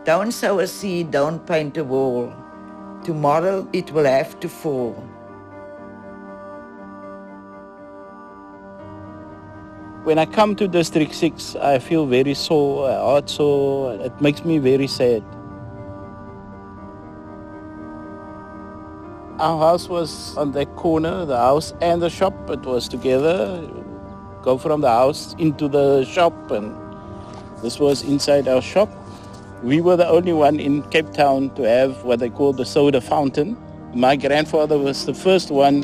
Don't sow a seed, don't paint a wall. Tomorrow it will have to fall. When I come to District 6, I feel very sore, heart sore. It makes me very sad. Our house was on that corner, the house and the shop. It was together. Go from the house into the shop, and this was inside our shop. We were the only one in Cape Town to have what they call the soda fountain. My grandfather was the first one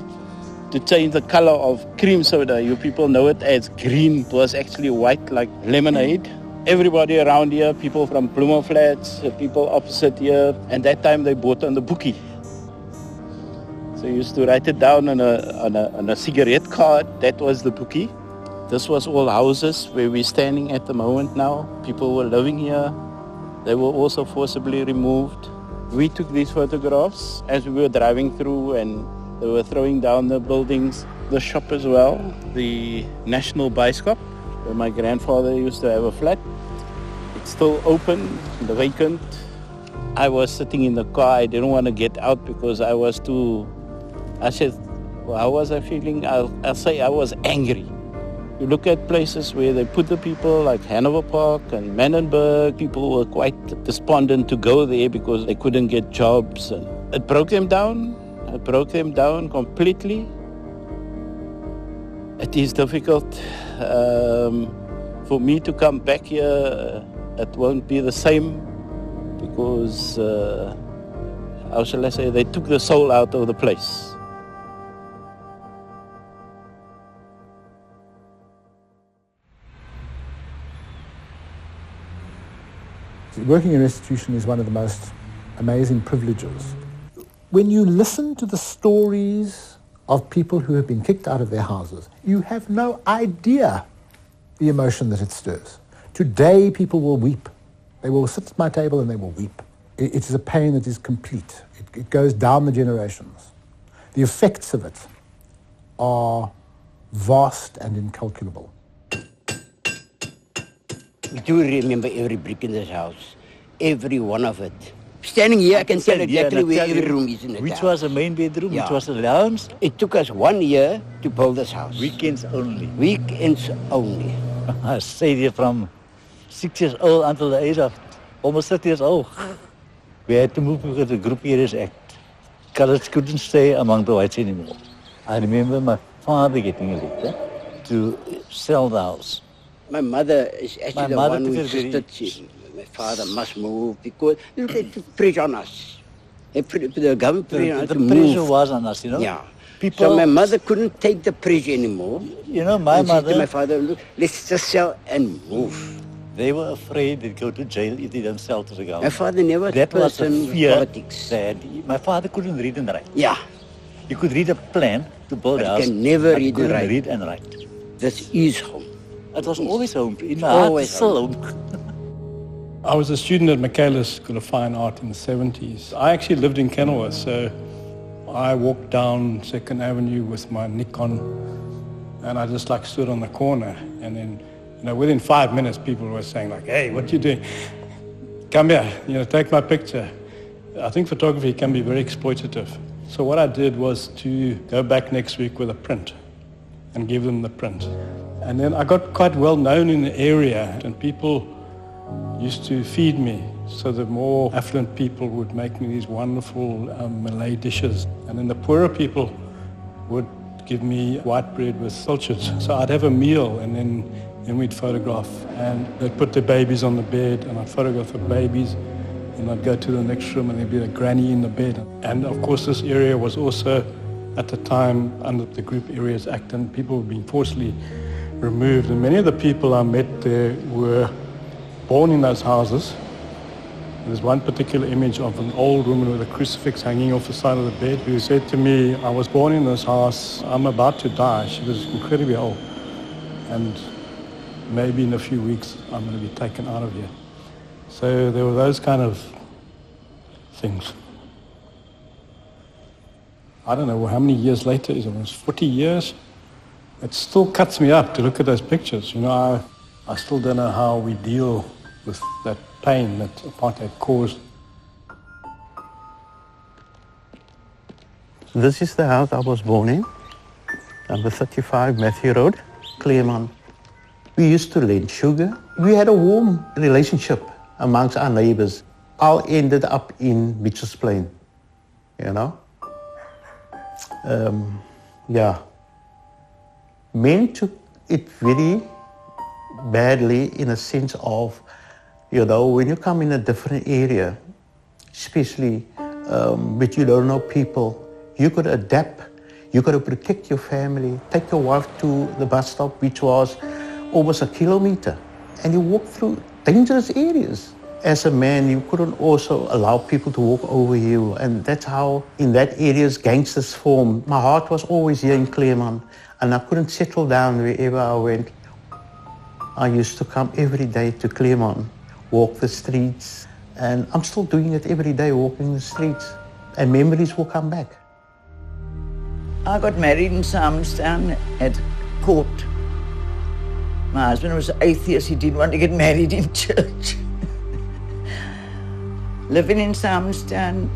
to change the color of cream soda. You people know it as green. It was actually white like lemonade. Everybody around here, people from Bloemer Flats, people opposite here, and that time they bought on the bookie. So you used to write it down on a cigarette card. That was the bookie. This was all houses where we're standing at the moment now. People were living here. They were also forcibly removed. We took these photographs as we were driving through, and they were throwing down the buildings, the shop as well, the National Bioscope, where my grandfather used to have a flat. It's still open, vacant. I was sitting in the car. I didn't want to get out because I said, well, how was I feeling? I'll say I was angry. You look at places where they put the people like Hanover Park and Manenberg. People were quite despondent to go there because they couldn't get jobs. And it broke them down. It broke them down completely. It is difficult for me to come back here. It won't be the same because, how shall I say, they took the soul out of the place. Working in restitution is one of the most amazing privileges. When you listen to the stories of people who have been kicked out of their houses, you have no idea the emotion that it stirs. Today, people will weep. They will sit at my table and they will weep. It is a pain that is complete. It goes down the generations. The effects of it are vast and incalculable. I do remember every brick in this house, every one of it. Standing here, I can tell exactly where every room is in the Which house. was the main bedroom, which was the lounge. It took us 1 year to build this house. Weekends only. Weekends only. I stayed here from 6 years old until the age of almost 30 years old. We had to move because of the Group Areas Act. Colours couldn't stay among the whites anymore. I remember my father getting a letter to sell the house. My mother is actually the one who insisted my father must move because they took pressure on us. The government pressure on us to move. The pressure was on us, you know. Yeah. So my mother couldn't take the pressure anymore. You know, my mother... said to my father, look, let's just sell and move. They were afraid they'd go to jail if they didn't sell to the government. My father never that was the fear politics. My father couldn't read and write. Yeah. He could read a plan to build a house. He can never read and write. Read and write. This is home. It was always home. In my heart, it's still home. I was a student at Michaelis School of Fine Art in the 70s. I actually lived in Kenilworth, so I walked down 2nd Avenue with my Nikon, and I just stood on the corner, and then, within 5 minutes, people were saying hey, what you doing? Come here, take my picture. I think photography can be very exploitative. So what I did was to go back next week with a print and give them the print. And then I got quite well known in the area, and people used to feed me. So the more affluent people would make me these wonderful Malay dishes. And then the poorer people would give me white bread with pilchards. So I'd have a meal, and then we'd photograph. And they'd put their babies on the bed, and I'd photograph the babies. And I'd go to the next room, and there'd be a granny in the bed. And of course, this area was also, at the time, under the Group Areas Act, and people were being forcibly removed. And many of the people I met there were born in those houses. There's one particular image of an old woman with a crucifix hanging off the side of the bed who said to me, I was born in this house, I'm about to die. She was incredibly old. And maybe in a few weeks I'm going to be taken out of here. So there were those kind of things. I don't know how many years later, it was 40 years. It still cuts me up to look at those pictures. I still don't know how we deal with that pain that apartheid caused. This is the house I was born in, number 35 Matthew Road, Claremont. We used to lend sugar. We had a warm relationship amongst our neighbors. I ended up in Mitchell's Plain, you know. Men took it very badly in a sense of, you know, when you come in a different area, especially but you don't know people, you could adapt, you got to protect your family, take your wife to the bus stop, which was almost a kilometer, and you walk through dangerous areas. As a man, you couldn't also allow people to walk over you, and that's how in that areas gangsters formed. My heart was always here in Claremont, and I couldn't settle down wherever I went. I used to come every day to Claremont, walk the streets, and I'm still doing it every day, walking the streets, and memories will come back. I got married in Simonstown at court. My husband was an atheist, he didn't want to get married in church. Living in Simonstown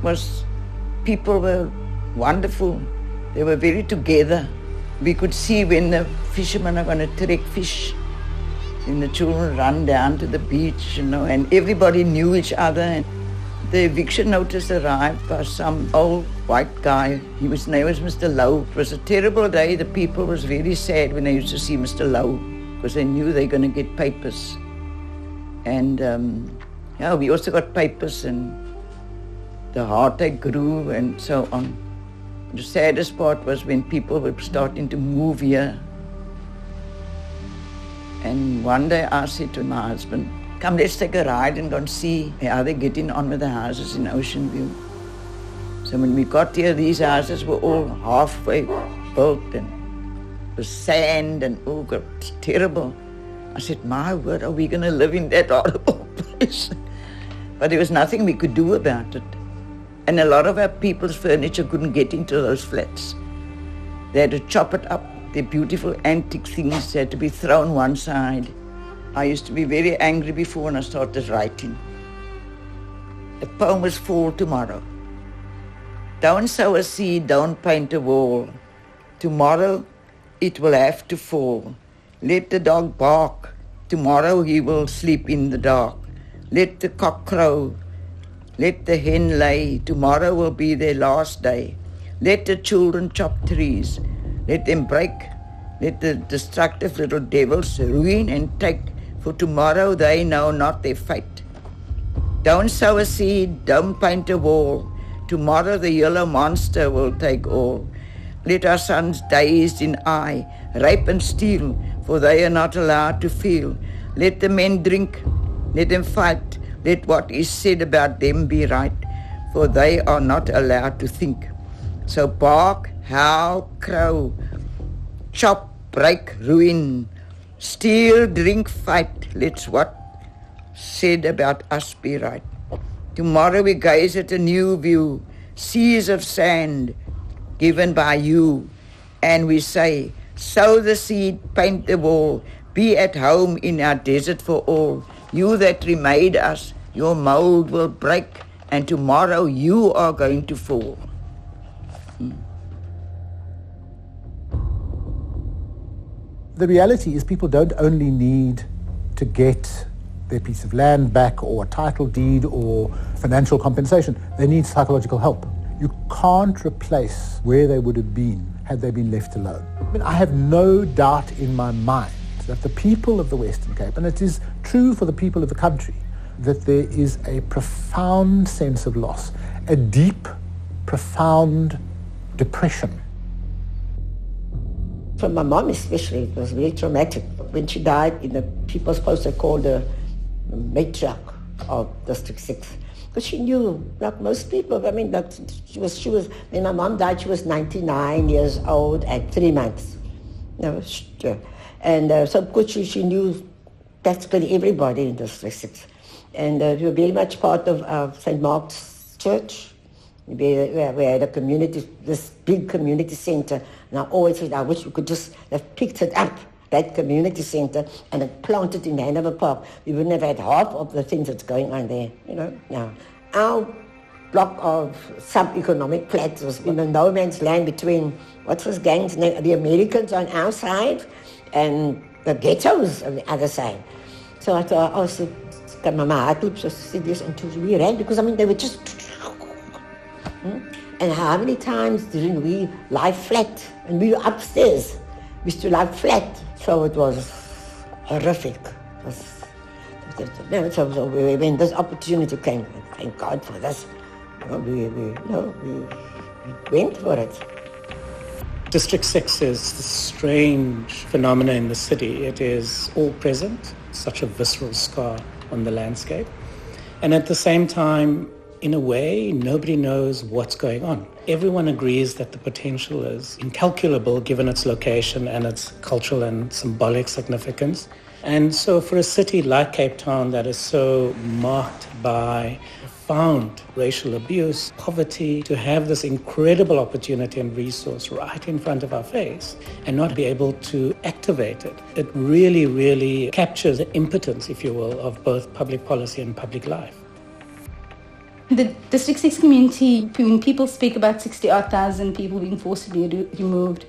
people were wonderful. They were very together. We could see when the fishermen are going to take fish, and the children run down to the beach, you know, and everybody knew each other. And the eviction notice arrived by some old white guy. His name was Mr. Lowe. It was a terrible day. The people was very sad when they used to see Mr. Lowe, because they knew they were going to get papers. And we also got papers, and the heartache grew and so on. The saddest part was when people were starting to move here. And one day I said to my husband, come, let's take a ride and go and see how they're getting on with the houses in Ocean View. So when we got here, these houses were all halfway built, and it was sand and it's terrible. I said, my word, are we going to live in that horrible place? But there was nothing we could do about it. And a lot of our people's furniture couldn't get into those flats. They had to chop it up. The beautiful antique things had to be thrown one side. I used to be very angry before when I started writing. The poem was Fall Tomorrow. Don't sow a seed, don't paint a wall. Tomorrow it will have to fall. Let the dog bark. Tomorrow he will sleep in the dark. Let the cock crow. Let the hen lay. Tomorrow will be their last day. Let the children chop trees. Let them break. Let the destructive little devils ruin and take. For tomorrow they know not their fate. Don't sow a seed, don't paint a wall. Tomorrow the yellow monster will take all. Let our sons dazed in eye, rape and steal, for they are not allowed to feel. Let the men drink, let them fight, let what is said about them be right, for they are not allowed to think. So bark, howl, crow, chop, break, ruin, steal, drink, fight, let's what said about us be right. Tomorrow we gaze at a new view, seas of sand given by you, and we say, sow the seed, paint the wall, be at home in our desert for all. You that remade us, your mold will break, and tomorrow you are going to fall. The reality is people don't only need to get their piece of land back or a title deed or financial compensation. They need psychological help. You can't replace where they would have been had they been left alone. I mean, I have no doubt in my mind that the people of the Western Cape, and it is true for the people of the country, that there is a profound sense of loss, a deep, profound depression. For my mom especially, it was very traumatic. When she died, people supposed to call the matriarch of District 6. Because she knew, like most people, I mean, that she was, when my mom died, she was 99 years old and 3 months. And so because she knew practically everybody in District 6. And we were very much part of St. Mark's Church. We had a community, this big community center. And I always said, I wish we could just have picked it up that community centre and had planted in Hanover Park, we wouldn't have had half of the things that's going on there, Now, our block of sub-economic flats was in a no man's land between, what's this gang's name, the Americans on our side and the ghettos on the other side. So I thought, my heart loops was serious until we ran, because they were just... And how many times didn't we lie flat? And we were upstairs. We used to lie flat. So it was horrific. So when this opportunity came, thank God for this, we went for it. District 6 is a strange phenomenon in the city. It is all present, such a visceral scar on the landscape. And at the same time, in a way, nobody knows what's going on. Everyone agrees that the potential is incalculable given its location and its cultural and symbolic significance. And so for a city like Cape Town that is so marked by profound racial abuse, poverty, to have this incredible opportunity and resource right in front of our face and not be able to activate it, it really, really captures the impotence, if you will, of both public policy and public life. The District 6 community, when people speak about 60,000 people being forcibly removed,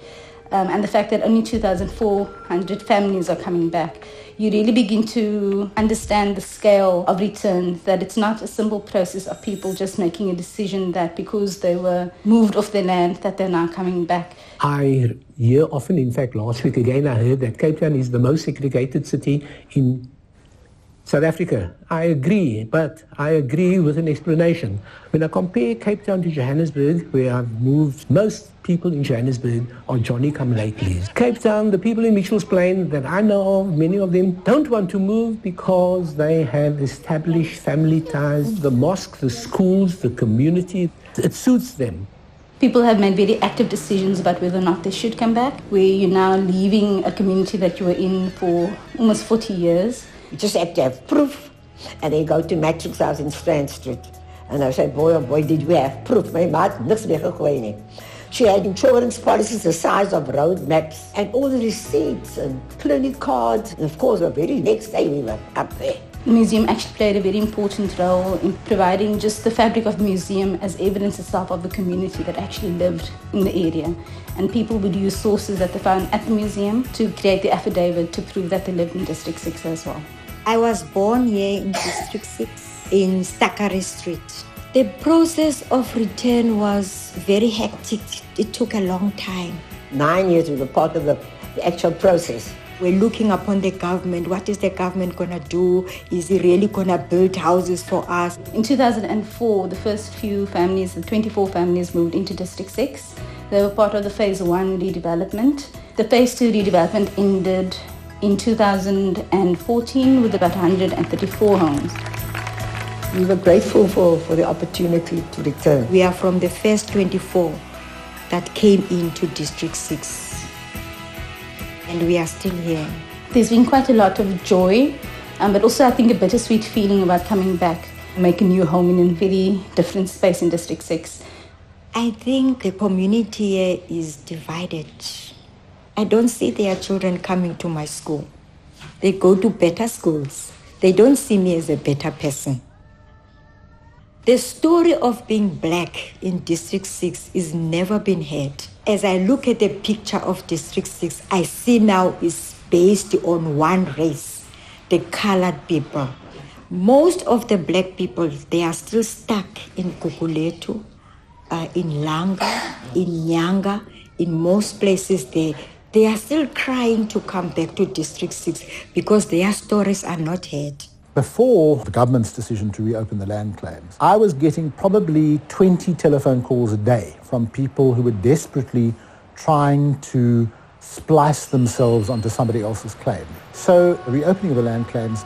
and the fact that only 2,400 families are coming back, you really begin to understand the scale of returns, that it's not a simple process of people just making a decision that because they were moved off their land, that they're now coming back. I hear often, in fact last week again, I heard that Cape Town is the most segregated city in South Africa. I agree, but I agree with an explanation. When I compare Cape Town to Johannesburg, where I've moved, most people in Johannesburg are Johnny-come-latelys. Cape Town, the people in Mitchell's Plain that I know of, many of them don't want to move because they have established family ties, the mosque, the schools, the community. It suits them. People have made very active decisions about whether or not they should come back, where you're now leaving a community that you were in for almost 40 years. You just have to have proof. And they go to Matrix House in Strand Street. And I said, boy, oh boy, did we have proof. My ma had niks weggegooi nie. She had insurance policies the size of road maps and all the receipts and clinic cards. And of course, the very next day we were up there. The museum actually played a very important role in providing just the fabric of the museum as evidence itself of the community that actually lived in the area. And people would use sources that they found at the museum to create the affidavit to prove that they lived in District 6 as well. I was born here in District 6 in Stakare Street. The process of return was very hectic. It took a long time. 9 years we were part of the actual process. We're looking upon the government. What is the government going to do? Is it really going to build houses for us? In 2004, the first few families, the 24 families, moved into District 6. They were part of the Phase 1 redevelopment. The Phase 2 redevelopment ended in 2014 with about 134 homes. We were grateful for the opportunity to return. We are from the first 24 that came into District 6. And we are still here. There's been quite a lot of joy, but also I think a bittersweet feeling about coming back, make a new home in a very different space in District 6. I think the community here is divided. I don't see their children coming to my school. They go to better schools. They don't see me as a better person. The story of being black in District 6 is never been heard. As I look at the picture of District 6, I see now it's based on one race, the colored people. Most of the black people, they are still stuck in Kukuletu, in Langa, in Nyanga, in most places they are still crying to come back to District 6 because their stories are not heard. Before the government's decision to reopen the land claims, I was getting probably 20 telephone calls a day from people who were desperately trying to splice themselves onto somebody else's claim. So the reopening of the land claims,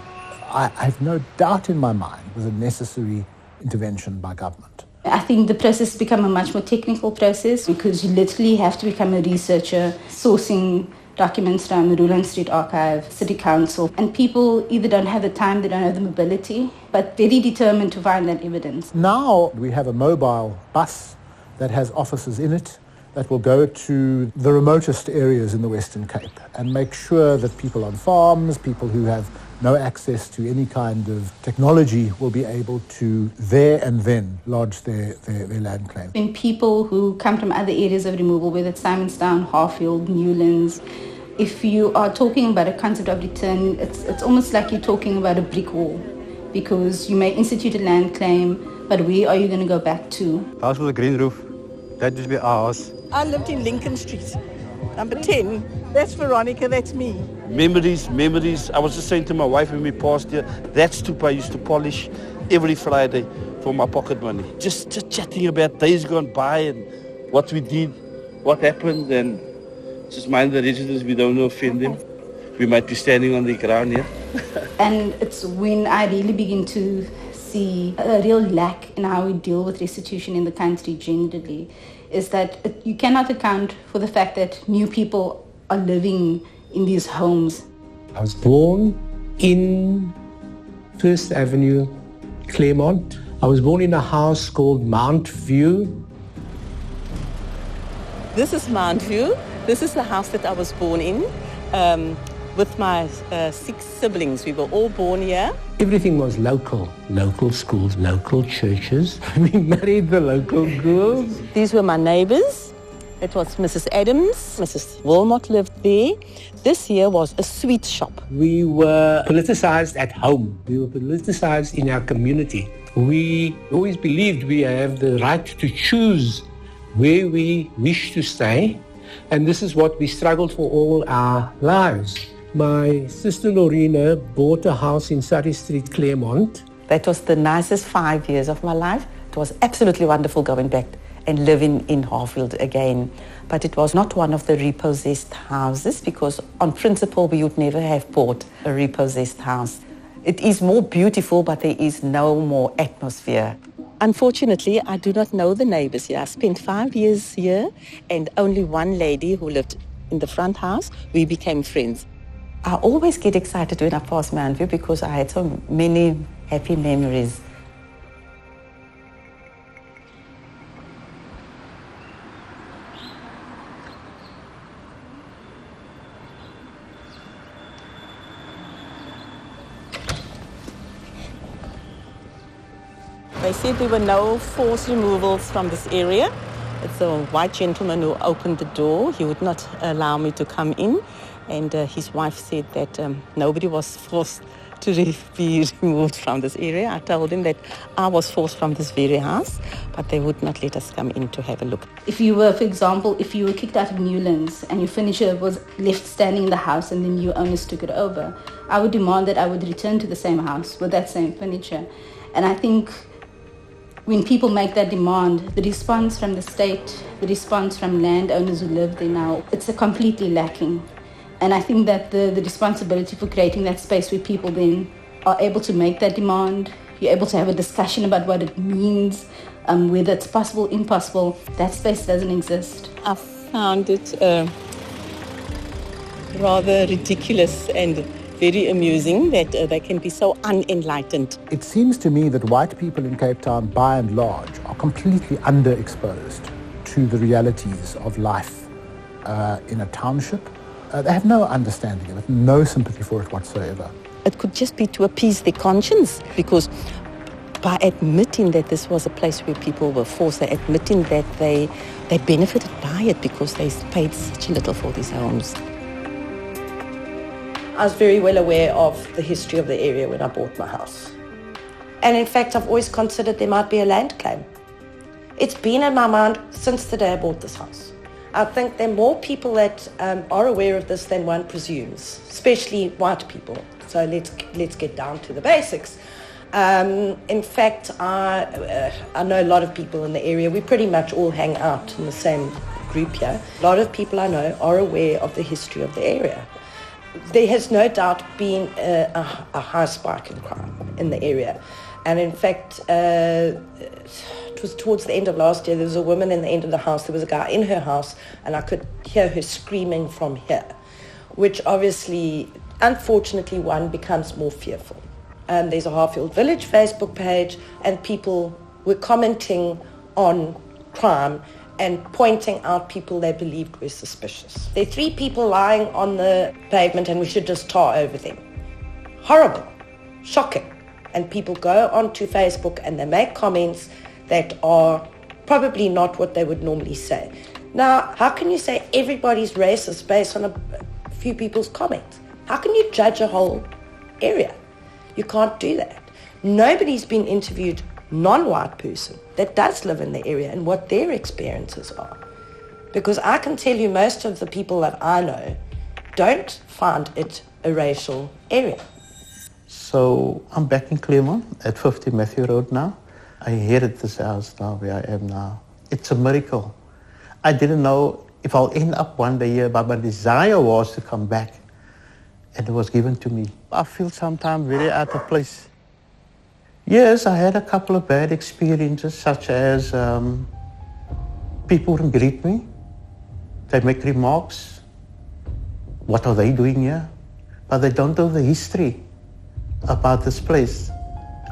I have no doubt in my mind, was a necessary intervention by government. I think the process has become a much more technical process because you literally have to become a researcher, sourcing documents from Ruland Street Archive, City Council, and people either don't have the time, they don't have the mobility, but very determined to find that evidence. Now we have a mobile bus that has officers in it that will go to the remotest areas in the Western Cape and make sure that people on farms, people who have no access to any kind of technology, will be able to there and then lodge their land claim. When people who come from other areas of removal, whether it's Simonstown, Harfield, Newlands, if you are talking about a concept of return, it's almost like you're talking about a brick wall, because you may institute a land claim, but where are you going to go back to? House with a green roof. That used to be our house. I lived in Lincoln Street, number 10. That's Veronica, that's me. Memories. I was just saying to my wife when we passed here, that stoop I used to polish every Friday for my pocket money. Just chatting about days gone by and what we did, what happened, and just mind the residents, we don't offend them. We might be standing on the ground here. And it's when I really begin to see a real lack in how we deal with restitution in the country generally, is that you cannot account for the fact that new people are living in these homes. I was born in First Avenue, Claremont. I was born in a house called Mount View. This is Mount View. This is the house that I was born in with my 6 siblings. We were all born here. Everything was local. Local schools, local churches. We married the local girls. These were my neighbors. It was Mrs. Adams. Mrs. Wilmot lived there. This here was a sweet shop. We were politicized at home. We were politicized in our community. We always believed we have the right to choose where we wish to stay. And this is what we struggled for all our lives. My sister Lorena bought a house in Surrey Street, Claremont. That was the nicest 5 years of my life. It was absolutely wonderful going back and living in Harfield again. But it was not one of the repossessed houses, because on principle we would never have bought a repossessed house. It is more beautiful, but there is no more atmosphere. Unfortunately, I do not know the neighbors here. I spent 5 years here, and only one lady who lived in the front house, we became friends. I always get excited when I pass Mount View because I had so many happy memories. They said there were no forced removals from this area. It's a white gentleman who opened the door. He would not allow me to come in. And his wife said that nobody was forced to be removed from this area. I told him that I was forced from this very house, but they would not let us come in to have a look. If you were, for example, if you were kicked out of Newlands and your furniture was left standing in the house and the new owners took it over, I would demand that I would return to the same house with that same furniture. And I think when people make that demand, the response from the state, the response from landowners who live there now, it's completely lacking. And I think that the responsibility for creating that space where people then are able to make that demand, you're able to have a discussion about what it means, whether it's possible, impossible, that space doesn't exist. I found it rather ridiculous and very amusing that they can be so unenlightened. It seems to me that white people in Cape Town, by and large, are completely underexposed to the realities of life in a township. They have no understanding of it, no sympathy for it whatsoever. It could just be to appease their conscience, because by admitting that this was a place where people were forced, they're admitting that they benefited by it because they paid such little for these homes. I was very well aware of the history of the area when I bought my house. And in fact, I've always considered there might be a land claim. It's been in my mind since the day I bought this house. I think there are more people that are aware of this than one presumes, especially white people. So let's get down to the basics. In fact, I know a lot of people in the area. We pretty much all hang out in the same group here. A lot of people I know are aware of the history of the area. There has no doubt been a high spike in crime in the area. And in fact, it was towards the end of last year, there was a woman in the end of the house, there was a guy in her house, and I could hear her screaming from here, which obviously, unfortunately, one becomes more fearful. There's a Harfield Village Facebook page, and people were commenting on crime and pointing out people they believed were suspicious. There are 3 people lying on the pavement and we should just tar over them. Horrible, shocking. And people go onto Facebook and they make comments that are probably not what they would normally say. Now, how can you say everybody's racist based on a few people's comments? How can you judge a whole area? You can't do that. Nobody's been interviewed, non-white person, that does live in the area and what their experiences are. Because I can tell you most of the people that I know don't find it a racial area. So I'm back in Claremont at 50 Matthew Road now. I inherited this house now where I am now. It's a miracle. I didn't know if I'll end up one day here, but my desire was to come back. And it was given to me. I feel sometimes very out of place. Yes, I had a couple of bad experiences, such as people wouldn't greet me. They make remarks. What are they doing here? But they don't know the history about this place.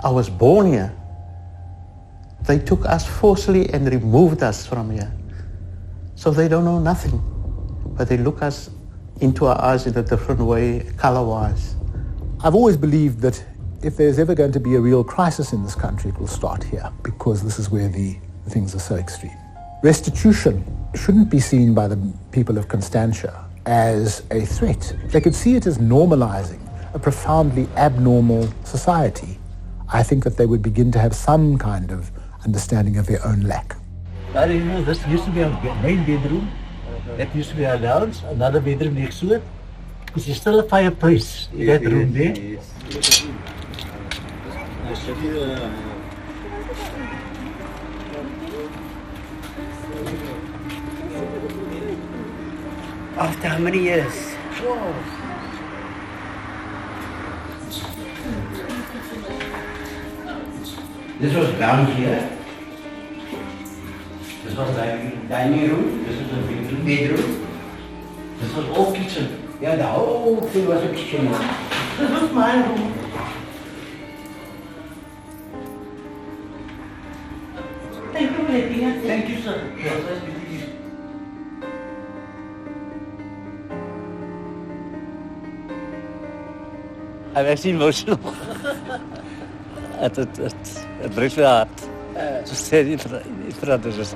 I was born here. They took us forcibly and removed us from here. So they don't know nothing. But they look us into our eyes in a different way, color-wise. I've always believed that if there's ever going to be a real crisis in this country, it will start here, because this is where the things are so extreme. Restitution shouldn't be seen by the people of Constantia as a threat. They could see it as normalizing a profoundly abnormal society. I think that they would begin to have some kind of understanding of their own lack. You know, this used to be our main bedroom. That used to be our lounge. Another bedroom next to it. Because there's still a fireplace in that room there. Yes. After how many years? Wow. This was down here. This was dining room. This was a bedroom. This was all kitchen. Yeah, the whole thing was a kitchen. This was my room. Thank you for letting us. Thank you, sir. Yes, I'm actually emotional. It breaks my heart to stand in front of this.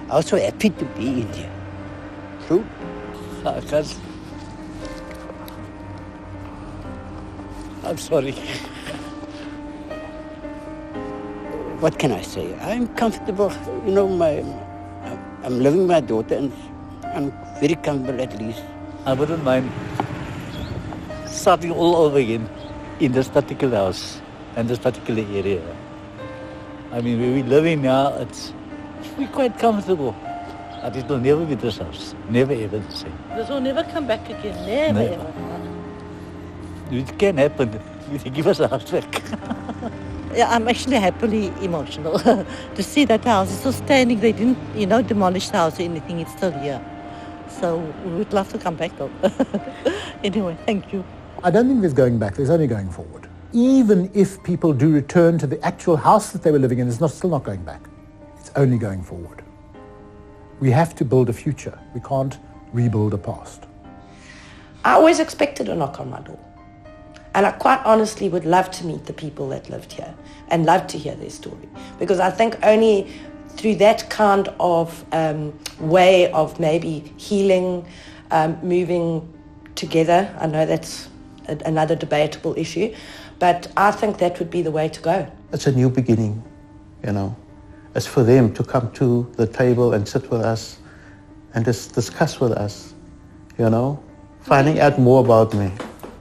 I was so happy to be in here. True? I can't. I'm sorry. What can I say? I'm comfortable. You know, I'm living with my daughter and I'm very comfortable at least. I wouldn't mind starting all over again in this particular house and this particular area. I mean, where we're living now, we're quite comfortable. But it will never be this house. Never ever the same. This will never come back again. Never ever. It can happen if you give us a house back. Yeah, I'm actually happily emotional to see that house is still standing. They didn't, demolish the house or anything. It's still here. So we would love to come back though. Anyway, thank you. I don't think there's going back. There's only going forward. Even if people do return to the actual house that they were living in, it's still not going back. It's only going forward. We have to build a future. We can't rebuild a past. I always expected a knock on my door. And I quite honestly would love to meet the people that lived here and love to hear their story. Because I think only through that kind of way of maybe healing, moving together, I know that's another debatable issue, but I think that would be the way to go. It's a new beginning, It's for them to come to the table and sit with us and just discuss with us, finding out more about me.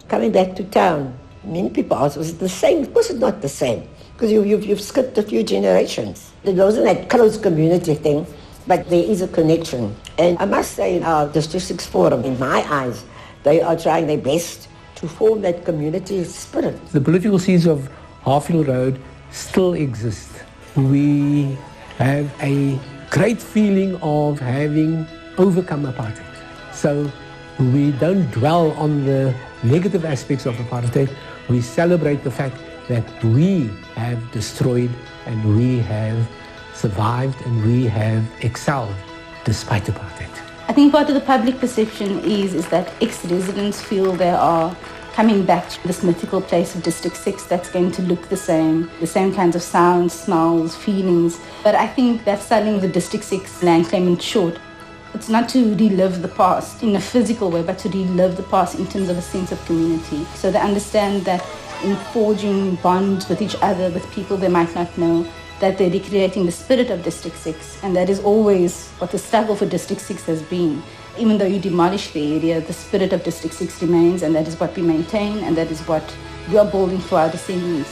Coming back to town, many people asked, was it the same? Of course it's not the same, because you've skipped a few generations. There wasn't that close community thing, but there is a connection. And I must say, our District 6 Forum, in my eyes, they are trying their best to form that community spirit. The political seeds of Harfield Road still exist. We have a great feeling of having overcome apartheid. So we don't dwell on the negative aspects of apartheid. We celebrate the fact that we have destroyed and we have survived and we have excelled despite apartheid. I think part of the public perception is that ex-residents feel they are coming back to this mythical place of District 6 that's going to look the same kinds of sounds, smells, feelings. But I think that's selling the District 6 land claimant short. It's not to relive the past in a physical way, but to relive the past in terms of a sense of community. So they understand that in forging bonds with each other, with people they might not know, that they're recreating the spirit of District 6. And that is always what the struggle for District 6 has been. Even though you demolish the area, the spirit of District 6 remains, and that is what we maintain, and that is what we are building for our descendants.